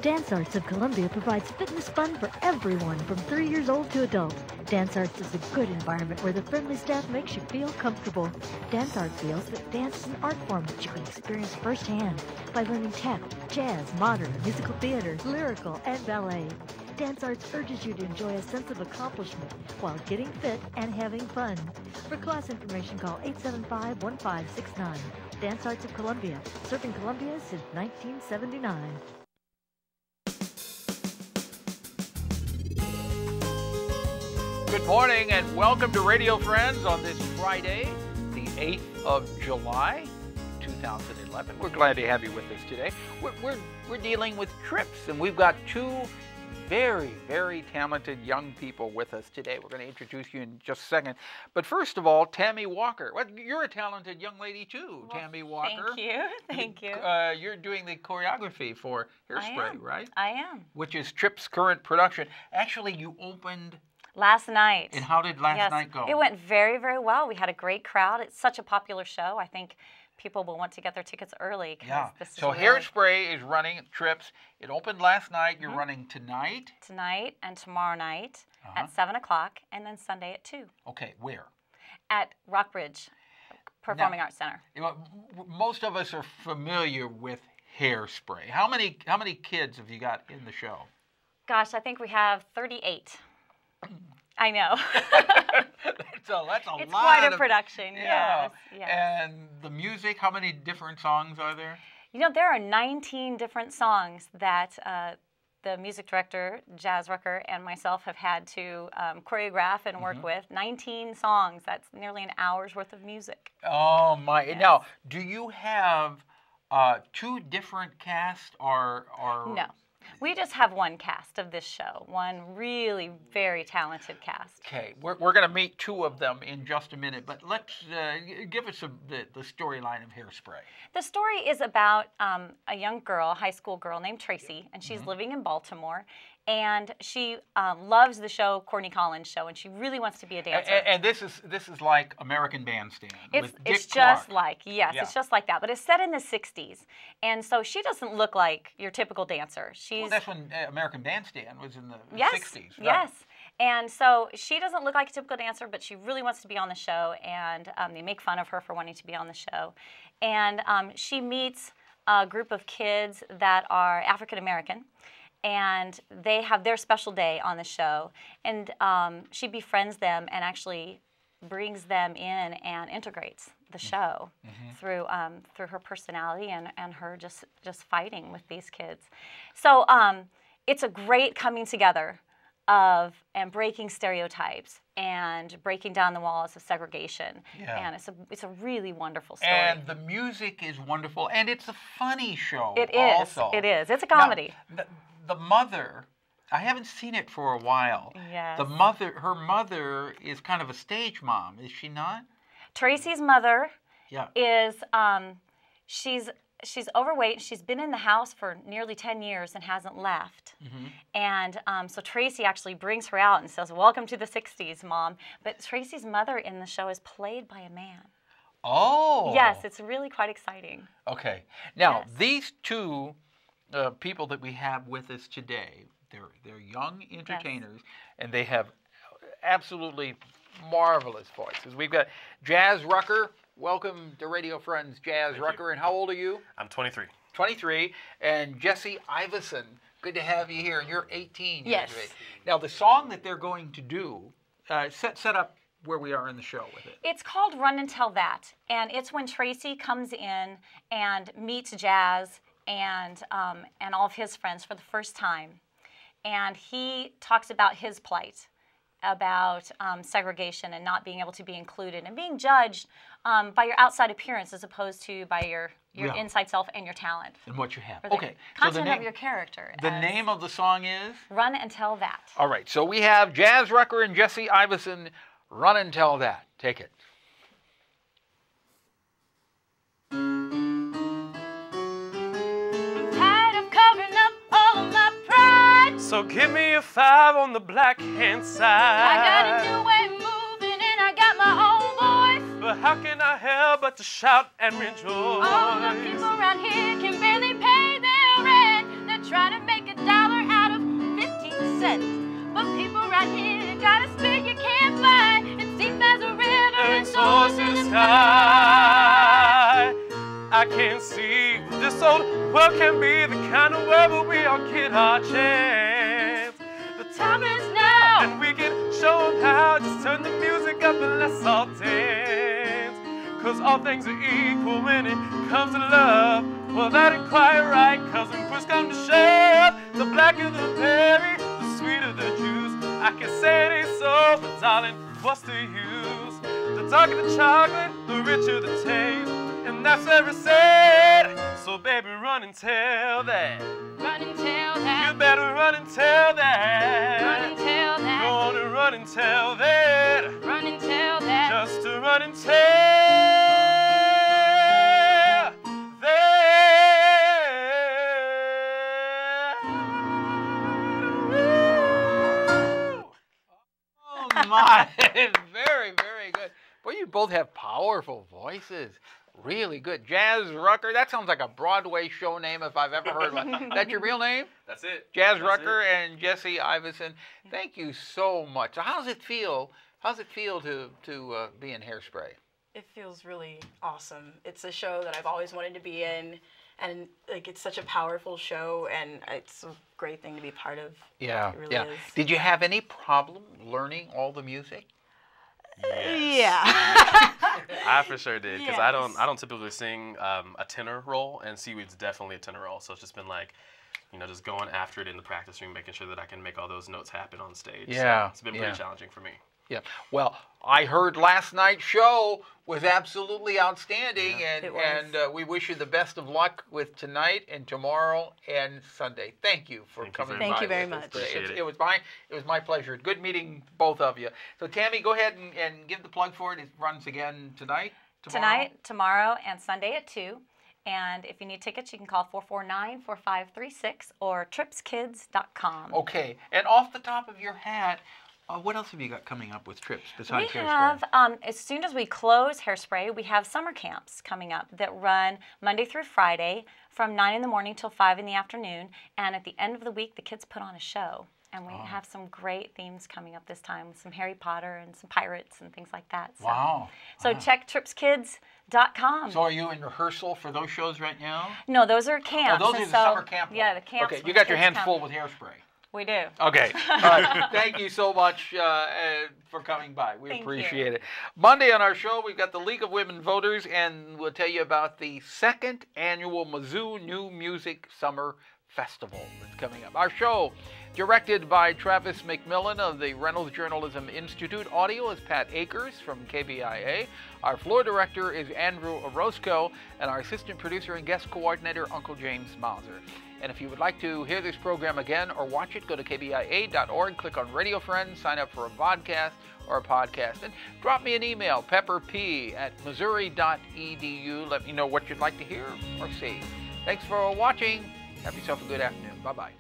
Dance Arts of Columbia provides fitness fun for everyone from 3 years old to adult. Dance Arts is a good environment where the friendly staff makes you feel comfortable. Dance Arts feels that dance is an art form that you can experience firsthand by learning tap, jazz, modern, musical theater, lyrical, and ballet. Dance Arts urges you to enjoy a sense of accomplishment while getting fit and having fun. For class information, call 875-1569. Dance Arts of Columbia, serving Columbia since 1979. Good morning and welcome to Radio Friends on this Friday, the 8th of July, 2011. We're glad to have you with us today. We're dealing with TRYPS, and we've got two very, very talented young people with us today. We're going to introduce you in just a second. But first of all, Tammy Walker. Well, you're a talented young lady too, well, Tammy Walker. Thank you. Thank you. You're doing the choreography for Hairspray, right? I am. Which is TRYPS' current production. Actually, you opened last night. And how did last night go? It went very, very well. We had a great crowd. It's such a popular show. I think people will want to get their tickets early. Yeah. This is so Hairspray is running at TRYPS. It opened last night. You're running tonight? Tonight and tomorrow night at 7 o'clock, and then Sunday at 2. Okay, where? At Rockbridge Performing Arts Center. You know, most of us are familiar with Hairspray. How many kids have you got in the show? Gosh, I think we have 38. I know. That's a lot. It's quite a production, yes. And the music, how many different songs are there? You know, there are 19 different songs that the music director, Jazz Rucker, and myself have had to choreograph and work with. 19 songs. That's nearly an hour's worth of music. Oh, my. Yes. Now, do you have two different casts or No. We just have one cast of this show, one really very talented cast. Okay, we're going to meet two of them in just a minute, but let's give us the storyline of Hairspray. The story is about a young girl, high school girl named Tracy, and she's living in Baltimore, and she loves the show, Courtney Collins' show, and she really wants to be a dancer. And this is like American Bandstand with Dick It's just Clark. like, it's just like that, but it's set in the 60s, and so she doesn't look like your typical dancer. Well, that's when American Bandstand was in the 60s. Right? Yes. And so she doesn't look like a typical dancer, but she really wants to be on the show, and they make fun of her for wanting to be on the show. And she meets a group of kids that are African American, and they have their special day on the show. And she befriends them and actually brings them in and integrates the show through her personality and her just fighting with these kids. So it's a great coming together of and breaking stereotypes and breaking down the walls of segregation. Yeah. And it's a really wonderful story. And the music is wonderful, and it's a funny show. It is. Also. It is. It's a comedy. Now, the mother, I haven't seen it for a while. Yes. Her mother is kind of a stage mom, is she not? Tracy's mother is she's overweight. She's been in the house for nearly 10 years and hasn't left. And so Tracy actually brings her out and says, "Welcome to the 60s, Mom." But Tracy's mother in the show is played by a man. Oh. Yes, it's really quite exciting. Okay. Now, these two people that we have with us today, they're young entertainers, and they have absolutely marvelous voices. We've got Jazz Rucker. Welcome to Radio Friends, Jazz Rucker. And how old are you? I'm 23. 23. And Jessie Iveson. Good to have you here. And you're 18. Yes. Now, the song that they're going to do, set up where we are in the show with it. It's called Run and Tell That. And it's when Tracy comes in and meets Jazz and all of his friends for the first time. And he talks about his plight, about segregation and not being able to be included and being judged by your outside appearance as opposed to by your inside self and your talent. And what you have. Okay. Content of your character. The name of the song is? Run and Tell That. All right. So we have Jazz Rucker and Jessie Iveson. Run and Tell That. Take it. So give me a 5 on the black hand side. I got a new way of moving and I got my own voice. But how can I help but to shout and rejoice? All the people around here can barely pay their rent. They're trying to make a I can't see. This old world can be the kind of world where we all get our chance. The time is now, and we can show them how. Just turn the music up and let's all dance. Cause all things are equal when it comes to love. Well, that ain't quite right, cause when push comes to shove, the blacker the berry, the sweeter the juice. I can say it ain't so, but darling, what's the use? The darker the chocolate, the richer the taste. And that's ever said. So baby, run and tell that. Run and tell that. You better run and tell that. Run and tell that. Go on and run and tell that. Run and tell that. Just to run and tell that. Oh my, very, very good. Boy, you both have powerful voices. Really good. Jazz Rucker, that sounds like a Broadway show name if I've ever heard one. That's your real name? That's it. Jazz That's Rucker it. and Jessie Iveson. Thank you so much. So how does it feel? How's it feel to be in Hairspray? It feels really awesome. It's a show that I've always wanted to be in, and like it's such a powerful show, and it's a great thing to be part of. Yeah, it really yeah. is. Did you have any problem learning all the music? Yeah. I for sure did, because I Yes. don't typically sing a tenor role, and Seaweed's definitely a tenor role. So it's just been like, you know, just going after it in the practice room, making sure that I can make all those notes happen on stage. Yeah, So it's been pretty challenging for me. Yeah. Well, I heard last night's show was absolutely outstanding, It was. and we wish you the best of luck with tonight and tomorrow and Sunday. Thank you for Thank you coming very by. Thank you very with us much. today. Appreciate It was my pleasure. Good meeting both of you. So Tammy, go ahead and give the plug for it. It runs again tonight, tomorrow. Tonight, tomorrow, and Sunday at 2. And if you need tickets, you can call 449-4536 or TRYPSkids.com. Okay. And off the top of your hat, what else have you got coming up with TRYPS besides We Hairspray? have, as soon as we close Hairspray, we have summer camps coming up that run Monday through Friday from 9 in the morning till 5 in the afternoon. And at the end of the week, the kids put on a show. And we have some great themes coming up this time, some Harry Potter and some pirates and things like that. So, Wow. So check TRYPSkids.com. So are you in rehearsal for those shows right now? No, those are camps. Oh, those and are the summer camp Yeah, ones. the camps. Okay, where you the got your kids hands come. full with Hairspray. We do. Okay. All right. Thank you so much for coming by. We Thank appreciate you. it. Monday on our show, we've got the League of Women Voters, and we'll tell you about the second annual Mizzou New Music Summer Festival that's coming up. Our show, directed by Travis McMillan of the Reynolds Journalism Institute. Audio is Pat Akers from KBIA. Our floor director is Andrew Orozco, and our assistant producer and guest coordinator, Uncle James Mauser. And if you would like to hear this program again or watch it, go to kbia.org, click on Radio Friends, sign up for a vodcast or a podcast, and drop me an email, pepperp@missouri.edu. Let me know what you'd like to hear or see. Thanks for watching. Have yourself a good afternoon. Bye-bye.